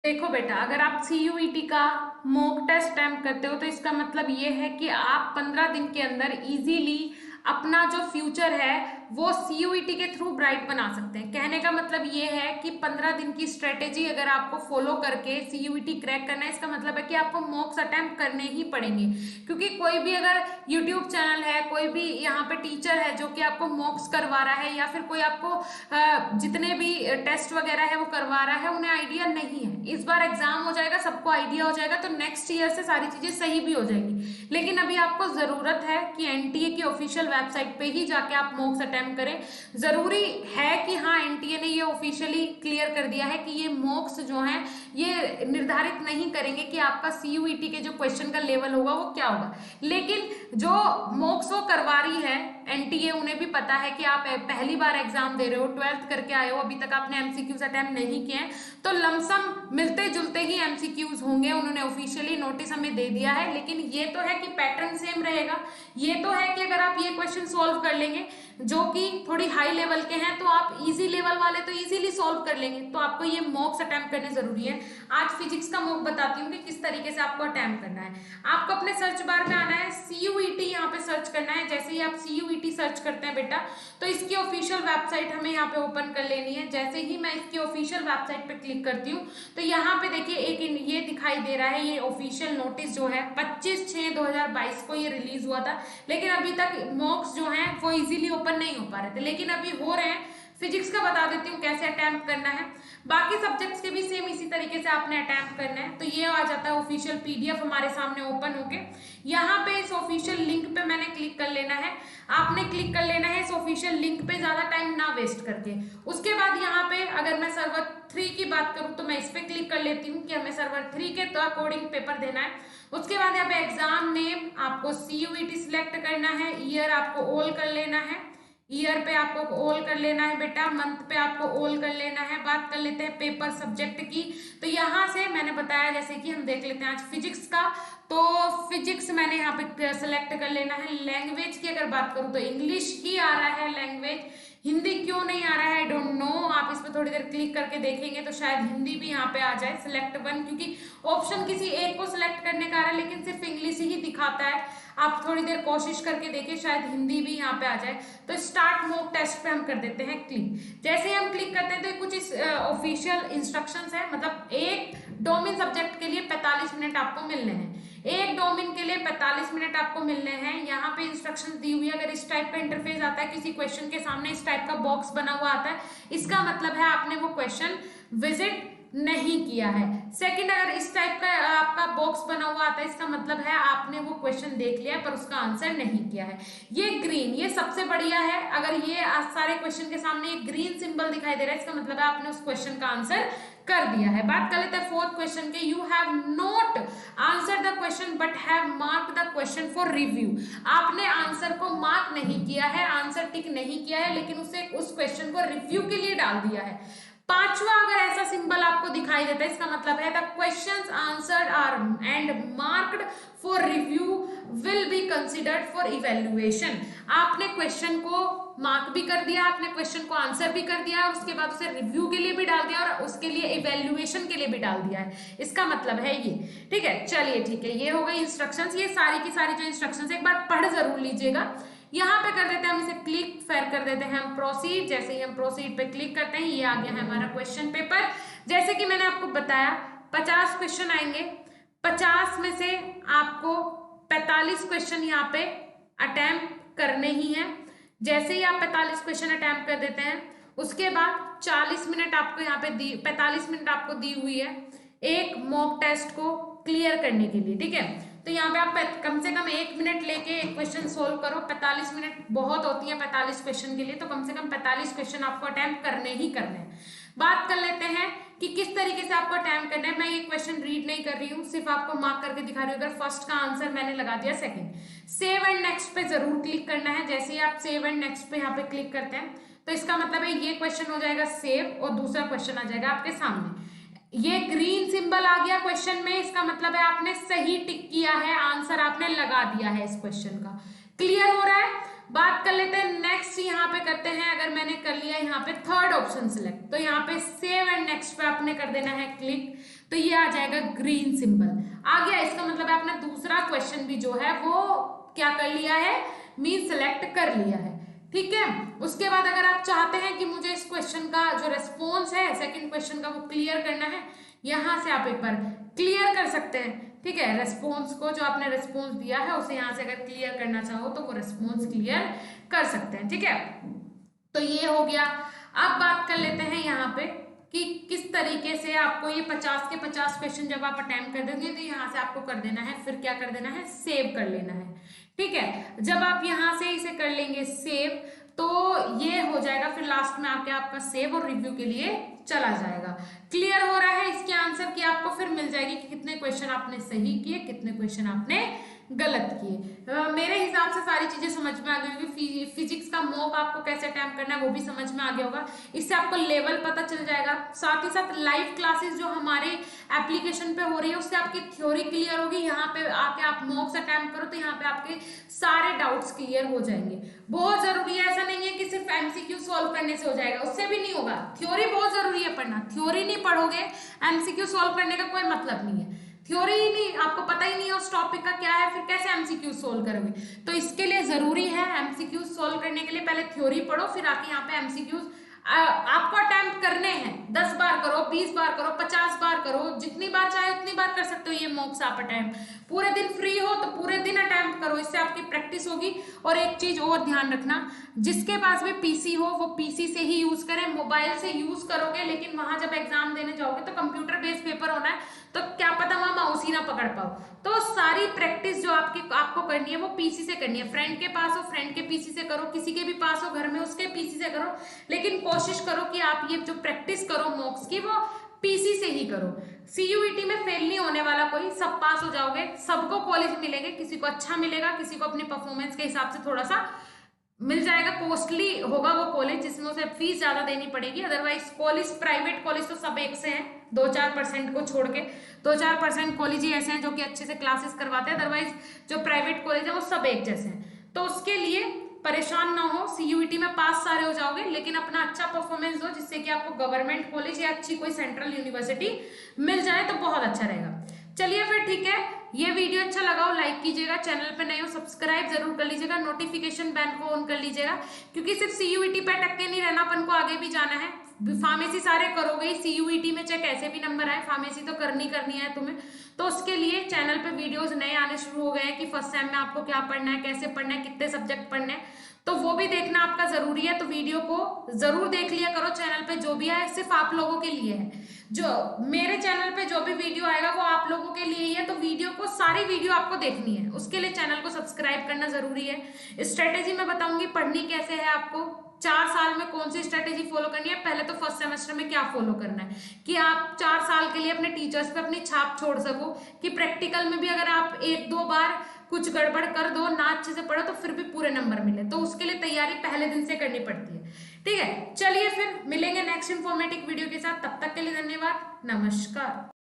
देखो बेटा, अगर आप सीयूईटी का मॉक टेस्ट अटेम्प्ट करते हो तो इसका मतलब ये है कि आप 15 दिन के अंदर इजीली अपना जो फ्यूचर है वो सीयूईटी के थ्रू ब्राइट बना सकते हैं। कहने का मतलब ये है कि 15 दिन की स्ट्रेटेजी अगर आपको फॉलो करके सीयूईटी क्रैक करना है, इसका मतलब है कि आपको मॉक्स अटेम्प्ट करने ही पड़ेंगे। क्योंकि कोई भी अगर यूट्यूब चैनल है, कोई भी यहाँ पे टीचर है जो कि आपको मॉक्स करवा रहा है, या फिर कोई आपको जितने भी टेस्ट वगैरह है वो करवा रहा है, उन्हें आइडिया नहीं है। इस बार एग्जाम हो जाएगा, सबको आइडिया हो जाएगा, तो नेक्स्ट ईयर से सारी चीजें सही भी हो जाएंगी। लेकिन अभी आपको जरूरत है कि एनटीए की ऑफिशियल वेबसाइट पे ही जाके आप मॉक्स अटेम्प्ट करें। जरूरी है कि हाँ, एनटीए ने ये ऑफिशियली क्लियर कर दिया है कि ये मॉक्स जो है ये निर्धारित नहीं करेंगे कि आपका सीयूईटी के जो क्वेश्चन का लेवल होगा वो क्या होगा। लेकिन जो मॉक्स वो करवा रही है एनटीए, उन्हें भी पता है कि आप पहली बार एग्जाम दे रहे हो, 12th करके आए हो, अभी तक आपने एमसीक्यूज अटेम्प्ट नहीं किए हैं, तो लमसम मिलते जुलते ही एमसीक्यूज होंगे। उन्होंने ऑफिशियली नोटिस हमें दे दिया है। लेकिन ये तो है कि पैटर्न सेम रहेगा। ये तो है कि अगर आप ये क्वेश्चन सॉल्व कर लेंगे जो कि थोड़ी हाई लेवल के हैं, तो आप इजी लेवल वाले तो इजीली सॉल्व कर लेंगे। तो आपको ये मॉक्स अटेम्प्ट करने जरूरी है। आज फिजिक्स का मॉक बताती हूँ कि किस तरीके से आपको अटेम्प्ट करना है। आपको अपने सर्च बार में आना है, सीयूईटी यहाँ पे सर्च करना है। जैसे ही आप सीयूईटी सर्च करते हैं बेटा, तो इसकी ऑफिशियल वेबसाइट हमें यहाँ पे ओपन कर लेनी है। जैसे ही मैं इसकी ऑफिशियल वेबसाइट पे क्लिक करती हूँ तो यहाँ पे देखिए एक ये दिखाई दे रहा है, ये ऑफिशियल नोटिस जो है 25/6/2022 को ये रिलीज हुआ था। लेकिन अभी तक मॉक्स जो है वो इजीली ओपन नहीं हो पा रहे थे, लेकिन अभी हो रहे हैं। फिजिक्स का बता देती हूँ कैसे अटेम्प्ट करना है। बाकी सब्जेक्ट्स के भी सेम इसी तरीके से आपने अटेम्प्ट करना है। तो ये आ जाता है ऑफिशियल पीडीएफ हमारे सामने ओपन होके। यहाँ पे इस ऑफिशियल लिंक पे मैंने क्लिक कर लेना है। आपने क्लिक कर लेना है इस ऑफिशियल लिंक पे, ज्यादा टाइम ना वेस्ट करके। उसके बाद यहाँ पे अगर मैं सर्वर 3 की बात करूँ तो मैं इस पे क्लिक कर लेती हूँ कि हमें सर्वर 3 के तो अकॉर्डिंग पेपर देना है। उसके बाद यहाँ पे एग्जाम नेम आपको सीयूईटी सिलेक्ट करना है, ईयर आपको ऑल कर लेना है, ईयर पे आपको ऑल कर लेना है बेटा, मंथ पे आपको ऑल कर लेना है। बात कर लेते हैं पेपर सब्जेक्ट की। तो यहाँ से मैंने बताया, जैसे कि हम देख लेते हैं आज फिजिक्स का, तो फिजिक्स मैंने यहाँ पे सेलेक्ट कर लेना है। लैंग्वेज की अगर बात करूँ तो इंग्लिश ही आ रहा है लैंग्वेज, हिंदी क्यों नहीं आ रहा है आई डोंट नो। आप इस पर थोड़ी देर क्लिक करके देखेंगे तो शायद हिंदी भी यहाँ पे आ जाए। सिलेक्ट वन, क्योंकि ऑप्शन किसी एक को सिलेक्ट करने का आ रहा है लेकिन सिर्फ इंग्लिश ही दिखाता है। आप थोड़ी देर कोशिश करके देखिए, शायद हिंदी भी यहाँ पे आ जाए। तो स्टार्ट मॉक टेस्ट पे हम कर देते हैं क्लिक। जैसे ही हम क्लिक करते हैं तो कुछ ऑफिशियल इंस्ट्रक्शंस है, मतलब एक डोमेन सब्जेक्ट के लिए 45 मिनट आपको मिलने हैं। एक डोमेन के लिए 45 मिनट आपको मिलने हैं। यहाँ पे इंस्ट्रक्शन दी हुई है। अगर इस टाइप का इंटरफेस आता है, किसी क्वेश्चन के सामने इस टाइप का बॉक्स बना हुआ आता है, इसका मतलब है आपने वो क्वेश्चन विजिट नहीं किया है। सेकंड, अगर इस टाइप का आपका बॉक्स बना हुआ आता है, इसका मतलब है आपने वो क्वेश्चन देख लिया पर उसका आंसर नहीं किया है। ये ग्रीन, ये सबसे बढ़िया है। अगर ये सारे क्वेश्चन के सामने एक ग्रीन सिंबल दिखाई दे रहा है, इसका मतलब है आपने उस क्वेश्चन का आंसर कर दिया है। बात कर लेते हैं फोर्थ क्वेश्चन के। You have not answer the question but have mark the question for review. आपने आंसर को मार्क नहीं किया है, आंसर टिक नहीं किया है, लेकिन उसे उस क्वेश्चन को रिव्यू के लिए डाल दिया है। पांचवा, अगर ऐसा सिंबल आपको दिखाई देता है, इसका मतलब है the questions answered are and marked for review will be considered for evaluation. आपने क्वेश्चन को मार्क भी कर दिया, आपने क्वेश्चन को आंसर भी कर दिया, और उसके बाद उसे रिव्यू के लिए भी डाल दिया और उसके लिए इवेल्युएशन के लिए भी डाल दिया है। इसका मतलब है ये। ठीक है, चलिए ठीक है, ये हो गई इंस्ट्रक्शंस। ये सारी की सारी जो इंस्ट्रक्शंस एक बार पढ़ जरूर लीजिएगा। यहाँ पे कर देते हैं हम इसे क्लिक, फिर कर देते हैं हम प्रोसीड। जैसे ही हम प्रोसीड पे क्लिक करते हैं, ये आ गया है हमारा क्वेश्चन पेपर। जैसे कि मैंने आपको बताया 50 क्वेश्चन आएंगे, 50 में से आपको 45 क्वेश्चन यहाँ पे अटेम्प्ट करने ही हैं। जैसे ही आप 45 क्वेश्चन अटेम्प्ट कर देते हैं, उसके बाद 40 मिनट आपको यहाँ पे 45 मिनट आपको दी हुई है एक मॉक टेस्ट को क्लियर करने के लिए। ठीक है, तो यहाँ पे आप कम से कम 1 मिनट लेके एक क्वेश्चन सोल्व करो। 45 मिनट बहुत होती है 45 क्वेश्चन के लिए, तो कम से कम 45 क्वेश्चन आपको अटेम्प्ट करने ही करने हैं। बात कर लेते हैं कि किस तरीके से आपको अटेम्प्ट करना है। मैं ये क्वेश्चन रीड नहीं कर रही हूँ, सिर्फ आपको मार्क करके दिखा रही हूँ। अगर फर्स्ट का आंसर मैंने लगा दिया, सेकंड, सेव एंड नेक्स्ट पे जरूर क्लिक करना है। जैसे ही आप सेव एंड नेक्स्ट पे यहाँ पे क्लिक करते हैं तो इसका मतलब है ये क्वेश्चन हो जाएगा सेव और दूसरा क्वेश्चन आ जाएगा आपके सामने। ये ग्रीन सिंबल आ गया क्वेश्चन में, इसका मतलब है आपने सही टिक किया है, आंसर आपने लगा दिया है इस क्वेश्चन का। क्लियर हो रहा है। बात कर लेते हैं नेक्स्ट, यहाँ पे करते हैं। अगर मैंने कर लिया यहाँ पे थर्ड ऑप्शन सिलेक्ट, तो यहाँ पे सेव एंड नेक्स्ट पे आपने कर देना है क्लिक। तो ये आ जाएगा ग्रीन सिंबल आ गया। इसका मतलब है आपने दूसरा क्वेश्चन भी जो है वो क्या कर लिया है, मीन सेलेक्ट कर लिया है। ठीक है, उसके बाद अगर आप चाहते हैं कि मुझे इस क्वेश्चन का जो रेस्पॉन्स है सेकंड क्वेश्चन का वो क्लियर करना है, यहां से आप एक बार क्लियर कर सकते हैं। ठीक है, रेस्पॉन्स को जो आपने रेस्पॉन्स दिया है उसे यहां से अगर क्लियर करना चाहो तो वो रेस्पॉन्स क्लियर कर सकते हैं। ठीक है, तो ये हो गया। अब बात कर लेते हैं यहाँ पे कि किस तरीके से आपको ये 50 के 50 क्वेश्चन जब आप अटेम्प्ट कर देंगे तो यहाँ से आपको कर देना है, फिर क्या कर देना है, सेव कर लेना है। ठीक है, जब आप यहाँ से इसे कर लेंगे सेव तो ये हो जाएगा, फिर लास्ट में आके आपका सेव और रिव्यू के लिए चला जाएगा। क्लियर हो रहा है इसके आंसर की आपको फिर मिल जाएगी कि कितने क्वेश्चन आपने सही किए, कितने क्वेश्चन आपने गलत किए। मेरे हिसाब से सारी चीजें समझ में आ गई होगी। फिजिक्स का मॉक आपको कैसे अटेम्प्ट करना है वो भी समझ में आ गया होगा। इससे आपको लेवल पता चल जाएगा। साथ ही साथ लाइव क्लासेस जो हमारे एप्लीकेशन पे हो रही है उससे आपकी थ्योरी क्लियर होगी। यहाँ पे आके आप मॉक्स अटेम्प्ट करो तो यहाँ पे आपके सारे डाउट्स क्लियर हो जाएंगे। बहुत जरूरी है, ऐसा नहीं है कि सिर्फ एमसीक्यू सॉल्व करने से हो जाएगा, उससे भी नहीं होगा। थ्योरी बहुत जरूरी है पढ़ना, थ्योरी नहीं पढ़ोगे एमसीक्यू सॉल्व करने का कोई मतलब नहीं है। थ्योरी ही नहीं, आपको पता ही नहीं है उस टॉपिक का क्या है, फिर कैसे एमसीक्यू सोल्व करोगे। तो इसके लिए जरूरी है एमसीक्यू सोल्व करने के लिए पहले थ्योरी पढ़ो, फिर आके यहाँ पे एमसीक्यू आपको अटेम्प्ट करने हैं। 10 बार करो, 20 बार करो, 50 बार करो, जितनी बार चाहे उतनी बार कर सकते हो ये मॉक्स आप अटेम्प्ट। पूरे दिन फ्री हो तो पूरे दिन अटेम्प्ट करो, इससे आपकी प्रैक्टिस होगी। और एक चीज और ध्यान रखना, जिसके पास भी पीसी हो वो पीसी से ही यूज करें। मोबाइल से यूज करोगे लेकिन वहां जब एग्जाम देने जाओगे तो कंप्यूटर बेस्ड पेपर होना है, तो क्या पता वहां माउस ही ना पकड़ पाओ। तो सारी प्रैक्टिस जो आपको करनी है वो पीसी से करनी है। फ्रेंड के पास हो फ्रेंड के पीसी से करो, किसी के भी पास हो घर में उसके पीसी से करो, लेकिन कोशिश करो कि आप ये जो प्रैक्टिस करो मॉक्स की वो पीसी से ही करो। सीयूईटी में फेल नहीं होने वाला कोई, सब पास हो जाओगे, सबको कॉलेज मिलेंगे, किसी को अच्छा मिलेगा, किसी को अपनी परफॉर्मेंस के हिसाब से थोड़ा सा मिल जाएगा। कॉस्टली होगा वो कॉलेज जिसमें उसे फीस ज्यादा देनी पड़ेगी। अदरवाइज कॉलेज, प्राइवेट कॉलेज तो सब एक से हैं, 2-4% को छोड़ के 2-4% कॉलेज ही ऐसे हैं जो कि अच्छे से क्लासेस करवाते हैं। अदरवाइज जो प्राइवेट कॉलेज है वो सब एक जैसे हैं। तो उसके लिए परेशान ना हो, सीयूईटी में पास सारे हो जाओगे, लेकिन अपना अच्छा परफॉर्मेंस दो जिससे कि आपको गवर्नमेंट कॉलेज या अच्छी कोई सेंट्रल यूनिवर्सिटी मिल जाए तो बहुत अच्छा रहेगा। चलिए फिर ठीक है, ये वीडियो अच्छा लगा हो लाइक कीजिएगा, चैनल पे नए हो सब्सक्राइब जरूर कर लीजिएगा, नोटिफिकेशन बेल को ऑन कर लीजिएगा, क्योंकि सिर्फ सीयूईटी पे अटक के नहीं रहना, अपन को आगे भी जाना है। फार्मेसी सारे करोगे, सीयूईटी में चाहे कैसे भी नंबर आए फार्मेसी तो करनी है तुम्हें। तो उसके लिए चैनल पे वीडियोस नए आने शुरू हो गए हैं कि फर्स्ट सेम में आपको क्या पढ़ना है, कैसे पढ़ना है, कितने सब्जेक्ट पढ़ने हैं, तो वो भी देखना आपका जरूरी है। तो वीडियो को जरूर देख लिया करो, चैनल पे जो भी आए सिर्फ आप लोगों के लिए है। जो मेरे चैनल पे जो भी वीडियो आएगा वो आप लोगों के लिए ही है, तो वीडियो को सारी वीडियो आपको देखनी है, उसके लिए चैनल को सब्सक्राइब करना जरूरी है। स्ट्रेटेजी मैं बताऊंगी पढ़नी कैसे है आपको, 4 साल में कौन सी स्ट्रेटेजी फॉलो करनी है, पहले तो फर्स्ट सेमेस्टर में क्या फॉलो करना है कि आप 4 साल के लिए अपने टीचर्स पे अपनी छाप छोड़ सको, कि प्रैक्टिकल में भी अगर आप 1-2 बार कुछ गड़बड़ कर दो, ना अच्छे से पढ़ो, तो फिर भी पूरे नंबर मिले। तो उसके लिए तैयारी पहले दिन से करनी पड़ती है। ठीक है, चलिए फिर मिलेंगे नेक्स्ट इंफॉर्मेटिव वीडियो के साथ, तब तक के लिए धन्यवाद, नमस्कार।